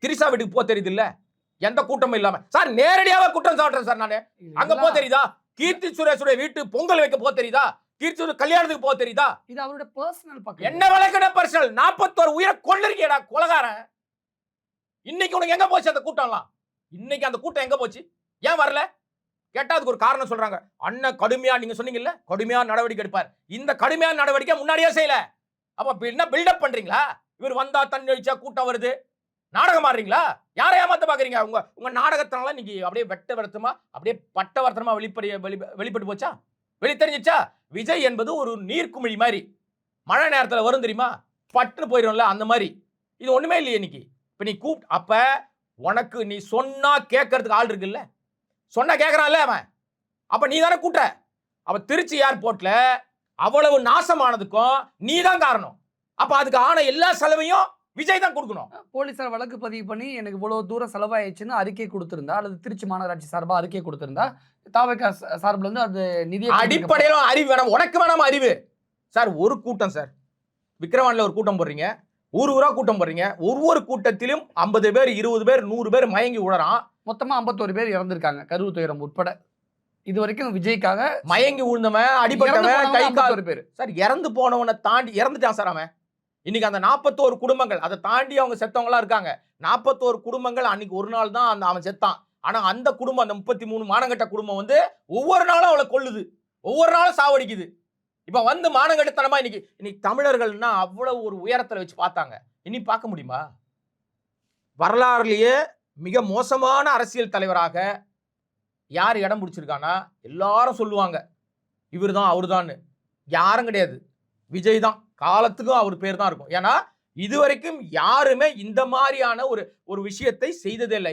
திரிசா வீட்டுக்கு போக தெரியுது இல்ல, எந்த கூட்டமும் இல்லாம. சார் நேரடியாவே குற்றம் சாட்டுறேன் சார் நானு. அங்க போக தெரியுதா? கீர்த்தி சுரேஷுடைய வீட்டு பொங்கல் வைக்க போக தெரியுதா? கீர்த்தி சுரேஷ் கல்யாணத்துக்கு போக தெரியுதா? இது அவரோட பர்சனல் பக்கம். என்ன வழக்கட பர்சனல்? 41 உயிரை கொல்லிருக்கேடா கொலகாரன். இன்னைக்கு உனக்கு எங்க போச்சு அந்த கூட்டம்லாம்? இன்னைக்கு அந்த கூட்டம் எங்க போச்சு? ஏன் வரல? கேட்டா அதுக்கு ஒரு காரணம் சொல்றாங்க. அண்ணன் கடுமையா, நீங்க சொன்னீங்கல்ல, கடுமையா நடவடிக்கை எடுப்பார். இந்த கடுமையான நடவடிக்கை முன்னாடியே செய்யல. அப்ப என்ன பில்டப் பண்றீங்களா? இவர் வந்தா தண்ணி அடிச்சா கூட்டம் வருது, நாடகம் ஆடுறீங்களா? யாரை ஏமாத்த பாக்குறீங்க? உங்க நாடகத்தினால நீங்க அப்படியே வெட்ட வருத்தமா, அப்படியே பட்ட வருத்தமா வெளிப்பட்டு போச்சா? வெளி தெரிஞ்சிச்சா? விஜய் என்பது ஒரு நீர்க்குமிழி மாதிரி, மழை நேரத்தில் வரும் தெரியுமா, பட்டுன்னு போயிடும்ல, அந்த மாதிரி. இது ஒண்ணுமே இல்லையே இன்னைக்கு. இப்ப நீ அப்ப உனக்கு நீ சொன்னா கேட்கறதுக்கு ஆள் இருக்குல்ல, சொன்னா கேட்கறான்ல அவன். அப்ப நீ தானே கூட்ட. அப்ப திருச்சி ஏர்போர்ட்ல அவ்வளவு நாசமானதுக்கும் நீ தான் காரணம். அப்ப அதுக்கு ஆன எல்லா செலவையும் விஜய் தான் கொடுக்கணும். போலீசார் வழக்கு பதிவு பண்ணி எனக்கு இவ்வளவு தூரம் செலவாயிடுச்சுன்னு அறிக்கை கொடுத்திருந்தா, அல்லது திருச்சி மாநகராட்சி சார்பா அறிக்கை கொடுத்திருந்தா, தாவேகா சார்பில் இருந்து அது நிதி அடிப்படையில அறிவு வேணாம், உனக்கு வேணாம் அறிவு. சார் ஒரு கூட்டம் சார், விக்கிரவாண்டில் ஒரு கூட்டம் போடுறீங்க, ஊரா கூட்டம் போடுறீங்க, ஒவ்வொரு கூட்டத்திலும் 50 பேர் 20 பேர் 100 பேர் மயங்கி உழறான். மொத்தமா 51 பேர் இறந்திருக்காங்க, கருவு துயரம் உட்பட. இது வரைக்கும் விஜய்க்காக மயங்கி உழுந்தவன், அடிபட்டவன், கை கால் பேர் சார் இறந்து போனவனை தாண்டி இறந்துட்டான் சார் அவன். இன்னைக்கு அந்த 41 குடும்பங்கள், அதை தாண்டி அவங்க செத்தவங்களா இருக்காங்க. 41 குடும்பங்கள் அன்னைக்கு ஒரு நாள் தான் அவன் செத்தான். ஆனா அந்த குடும்பம், அந்த 33 மானங்கட்ட குடும்பம் வந்து ஒவ்வொரு நாளும் அவளை கொல்லுது, ஒவ்வொரு நாளும் சாவடிக்குது. இப்ப வந்து மானங்கட்டத்தனமா இன்னைக்கு தமிழர்கள்னா அவ்வளவு ஒரு உயரத்துல வச்சு பார்த்தாங்க. இனி பார்க்க முடியுமா? வரலாறுலயே மிக மோசமான அரசியல் தலைவராக யார் இடம் பிடிச்சிருக்கானா, எல்லாரும் சொல்லுவாங்க இவர்தான் அவர்தான். யாரும் கிடையாது, விஜய் தான். காலத்துக்கும் அவர் பேர் தான் இருக்கும். ஏன்னா இதுவரைக்கும் யாருமே இந்த மாதிரியான ஒரு விஷயத்தை செய்ததே இல்லை.